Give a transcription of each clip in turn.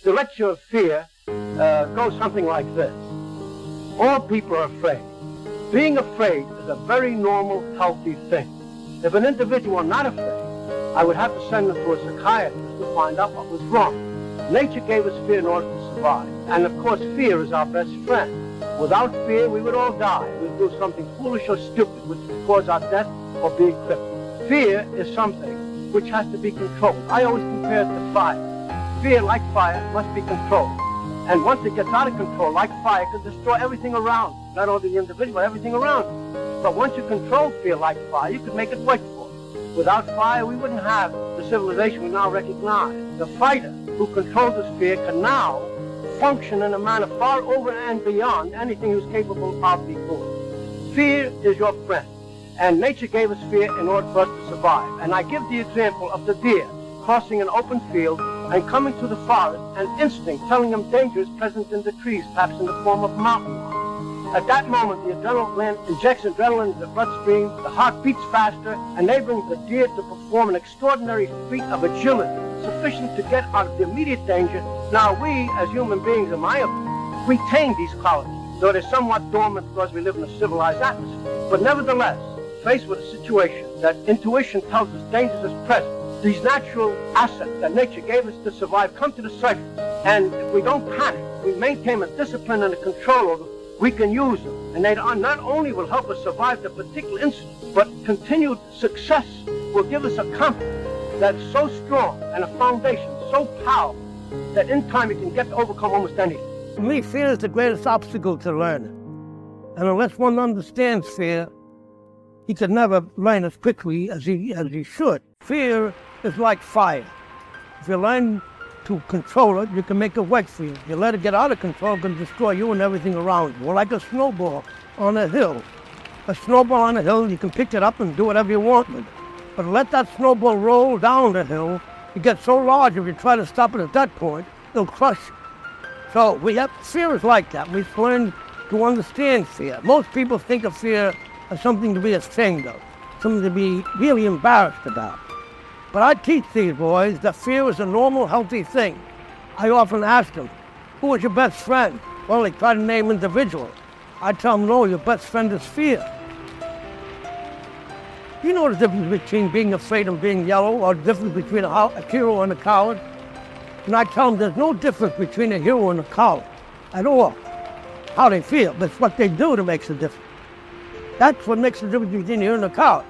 The lecture of fear goes something like this. All people are afraid. Being afraid is a very normal, healthy thing. If an individual were not afraid, I would have to send them to a psychiatrist to find out what was wrong. Nature gave us fear in order to survive. And of course, fear is our best friend. Without fear, we would all die. We'd do something foolish or stupid, which would cause our death or being crippled. Fear is something which has to be controlled. I always compare it to fire. Fear, like fire, must be controlled. And once it gets out of control, like fire, it can destroy everything around. Not only the individual, but everything around it. But once you control fear like fire, you can make it work for you. Without fire, we wouldn't have the civilization we now recognize. The fighter who controls this fear can now function in a manner far over and beyond anything he was capable of before. Fear is your friend. And nature gave us fear in order for us to survive. And I give the example of the deer crossing an open field and coming to the forest, and instinct telling him danger is present in the trees, perhaps in the form of mountain lions. At that moment, the adrenal gland injects adrenaline into the bloodstream, the heart beats faster, enabling the deer to perform an extraordinary feat of agility, sufficient to get out of the immediate danger. Now we, as human beings, in my opinion, retain these qualities, though they're somewhat dormant because we live in a civilized atmosphere. But nevertheless, faced with a situation that intuition tells us dangers is present, these natural assets that nature gave us to survive come to the surface. And if we don't panic, we maintain a discipline and a control over them, we can use them. And they not only will help us survive the particular incident, but continued success will give us a confidence that's so strong and a foundation so powerful that in time it can get to overcome almost anything. For me, fear is the greatest obstacle to learning. And unless one understands fear, he could never learn as quickly as he should. Fear is like fire. If you learn to control it, you can make it work for you. If you let it get out of control, it can destroy you and everything around you. Or like a snowball on a hill. A snowball on a hill, you can pick it up and do whatever you want with it. But let that snowball roll down the hill, it gets so large if you try to stop it at that point, it'll crush you. So fear is like that. We've learned to understand fear. Most people think of fear as something to be ashamed of, something to be really embarrassed about. But I teach these boys that fear is a normal, healthy thing. I often ask them, who is your best friend? Well, they try to name individuals. I tell them, no, your best friend is fear. You know the difference between being afraid and being yellow, or the difference between a hero and a coward? And I tell them there's no difference between a hero and a coward at all. How they feel, but it's what they do that makes a difference. That's what makes the difference between a hero and a coward.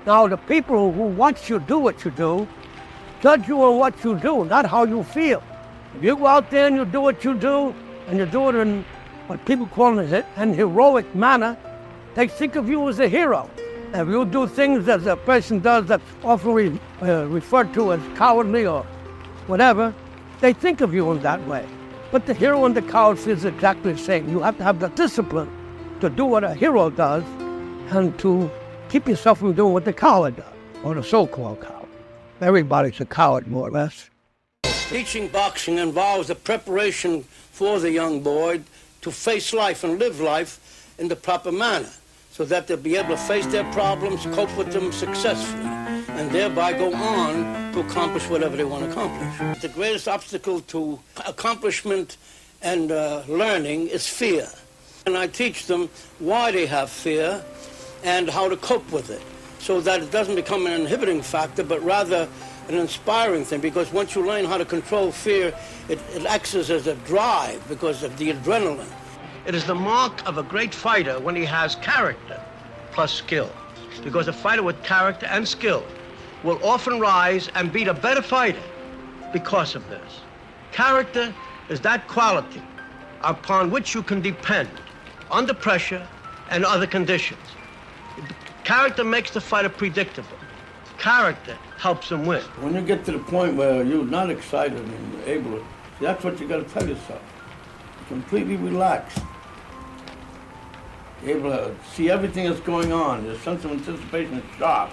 Now, the people who watch you do what you do, judge you on what you do, not how you feel. If you go out there and you do what you do, and you do it in what people call an heroic manner, they think of you as a hero. And if you do things as a person does that's often referred to as cowardly or whatever, they think of you in that way. But the hero and the coward feels exactly the same. You have to have the discipline to do what a hero does and to keep yourself from doing what the coward does, or the so-called coward. Everybody's a coward, more or less. Teaching boxing involves the preparation for the young boy to face life and live life in the proper manner, so that they'll be able to face their problems, cope with them successfully, and thereby go on to accomplish whatever they want to accomplish. The greatest obstacle to accomplishment and learning is fear. And I teach them why they have fear and how to cope with it, so that it doesn't become an inhibiting factor, but rather an inspiring thing, because once you learn how to control fear, it acts as a drive because of the adrenaline. It is the mark of a great fighter when he has character plus skill, because a fighter with character and skill will often rise and beat a better fighter because of this. Character is that quality upon which you can depend under pressure and other conditions. Character makes the fighter predictable. Character helps him win. When you get to the point where you're not excited and able to, that's what you got to tell yourself. Completely relax. You're able to see everything that's going on. Your sense of anticipation is sharp.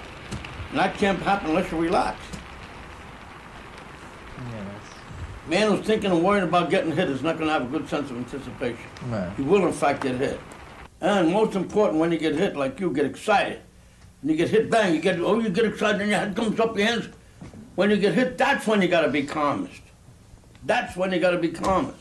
And that can't happen unless you relax. Yes. Man who's thinking and worrying about getting hit is not going to have a good sense of anticipation. Right. He will, in fact, get hit. And most important, when you get hit, like you get excited. When you get hit, bang, you get excited and your head comes up your hands. When you get hit, that's when you got to be calmest. That's when you got to be calmest,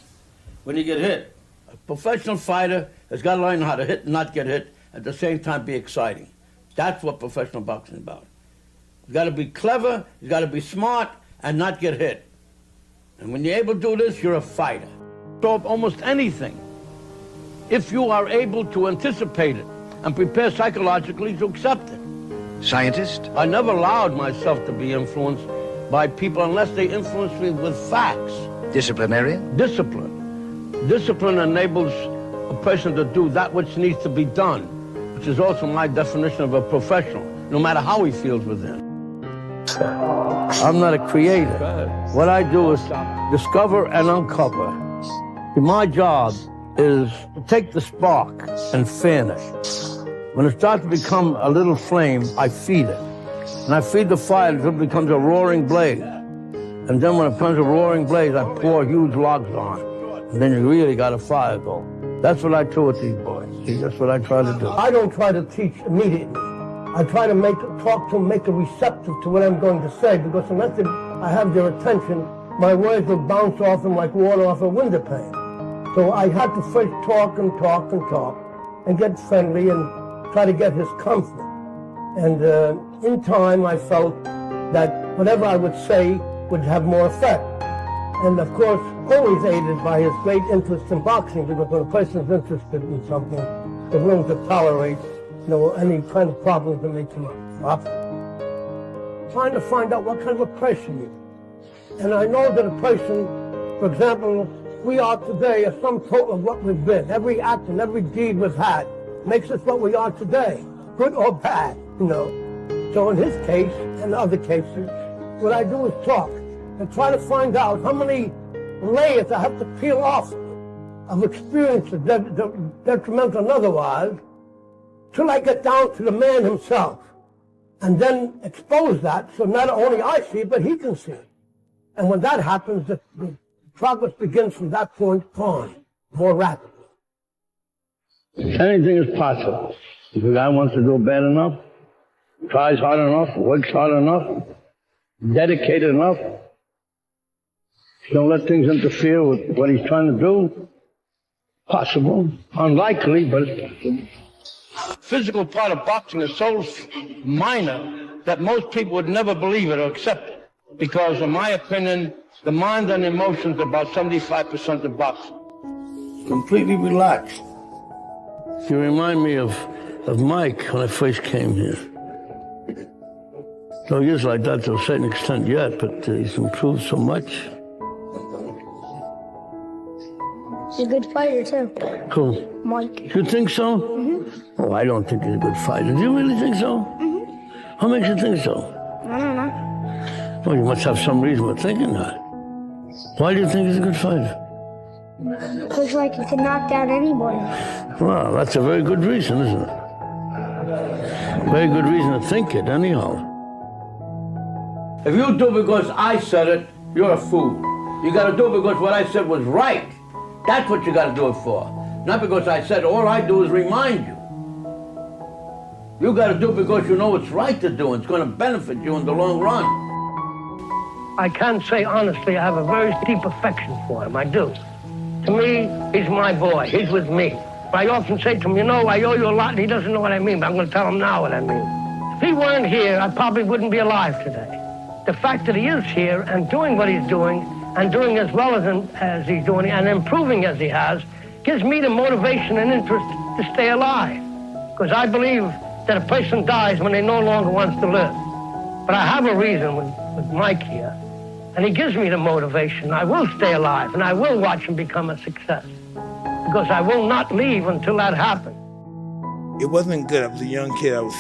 when you get hit. A professional fighter has got to learn how to hit and not get hit, at the same time be exciting. That's what professional boxing is about. You got to be clever, you got to be smart, and not get hit. And when you're able to do this, you're a fighter. So almost anything, if you are able to anticipate it and prepare psychologically to accept it. Scientist? I never allowed myself to be influenced by people unless they influenced me with facts. Disciplinarian? Discipline. Discipline enables a person to do that which needs to be done, which is also my definition of a professional, no matter how he feels within. I'm not a creator. What I do is discover and uncover. My job is to take the spark and fan it. When it starts to become a little flame, I feed it. And I feed the fire until it becomes a roaring blaze. And then when it becomes a roaring blaze, I pour huge logs on. And then you really got a fire going. That's what I do with these boys. See, that's what I try to do. I don't try to teach immediately. I try to talk to them, make them receptive to what I'm going to say, because unless I have their attention, my words will bounce off them like water off a window pane. So I had to first talk and talk and talk and get friendly and try to get his comfort. And in time, I felt that whatever I would say would have more effect. And of course, always aided by his great interest in boxing, because when a person's interested in something, they're willing to tolerate, any kind of problems that may come up. Trying to find out what kind of a person you are. And I know that a person, for example, we are today a sum total of what we've been. Every act and every deed we've had makes us what we are today, good or bad, So in his case, and other cases, what I do is talk and try to find out how many layers I have to peel off of experiences, detrimental and otherwise, till I get down to the man himself, and then expose that so not only I see it, but he can see it. And when that happens, the progress begins from that point on, more rapidly. Anything is possible. If a guy wants to do bad enough, tries hard enough, works hard enough, dedicated enough, don't let things interfere with what he's trying to do, possible. Unlikely, but it's possible. Physical part of boxing is so minor that most people would never believe it or accept it. Because in my opinion, the mind and emotions are about 75% of boxing. Completely relaxed. You remind me of Mike when I first came here. So he is like that to a certain extent yet, but he's improved so much. He's a good fighter, too. Who? Mike. You think so? Mm-hmm. Oh, I don't think he's a good fighter. Do you really think so? Mm-hmm. What makes you think so? I don't know. Well, you must have some reason for thinking that. Why do you think he's a good fighter? Looks like he can knock down anybody. Well, that's a very good reason, isn't it? Very good reason to think it, anyhow. If you do because I said it, you're a fool. You got to do it because what I said was right. That's what you got to do it for. Not because I said, all I do is remind you. You got to do it because you know it's right to do, and it's going to benefit you in the long run. I can say honestly, I have a very deep affection for him, I do. To me, he's my boy, he's with me. I often say to him, I owe you a lot, and he doesn't know what I mean, but I'm going to tell him now what I mean. If he weren't here, I probably wouldn't be alive today. The fact that he is here and doing what he's doing, and doing as well as he's doing, and improving as he has, gives me the motivation and interest to stay alive. Because I believe that a person dies when they no longer wants to live. But I have a reason with Mike here, and he gives me the motivation. I will stay alive, and I will watch him become a success, because I will not leave until that happens. It wasn't good. I was a young kid. I was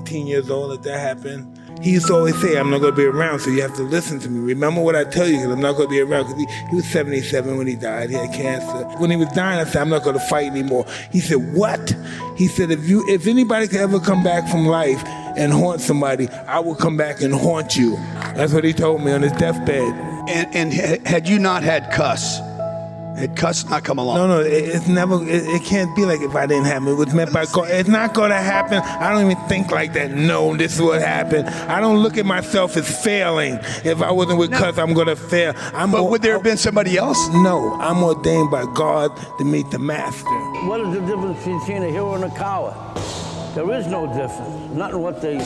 18 years old that happened. He used to always say, I'm not going to be around, so you have to listen to me. Remember what I tell you, because I'm not going to be around. Because he was 77 when he died. He had cancer. When he was dying, I said, I'm not going to fight anymore. He said, what? He said, if anybody could ever come back from life and haunt somebody, I will come back and haunt you. That's what he told me on his deathbed. And had you not had Cus, Had Cus not come along? No, it's never, it can't be like if I didn't happen. It was meant by God. It's not going to happen. I don't even think like that. No, this is what happened. I don't look at myself as failing. If I wasn't with Cus, I'm going to fail. Would there have been somebody else? No, I'm ordained by God to meet the master. What is the difference between a hero and a coward? There is no difference. Not in what they,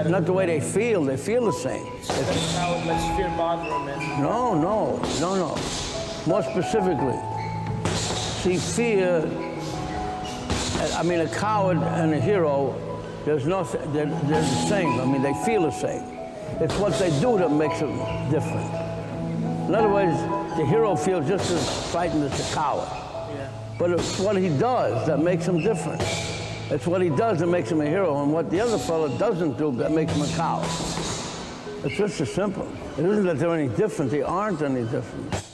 not the way they feel. They feel the same. Coward lets fear bother him. No. More specifically, see, fear, I mean, a coward and a hero, they're the same. I mean, they feel the same. It's what they do that makes them different. In other words, the hero feels just as frightened as the coward. Yeah. But it's what he does that makes him different. It's what he does that makes him a hero, and what the other fellow doesn't do that makes him a coward. It's just as simple. It isn't that they're any different. They aren't any different.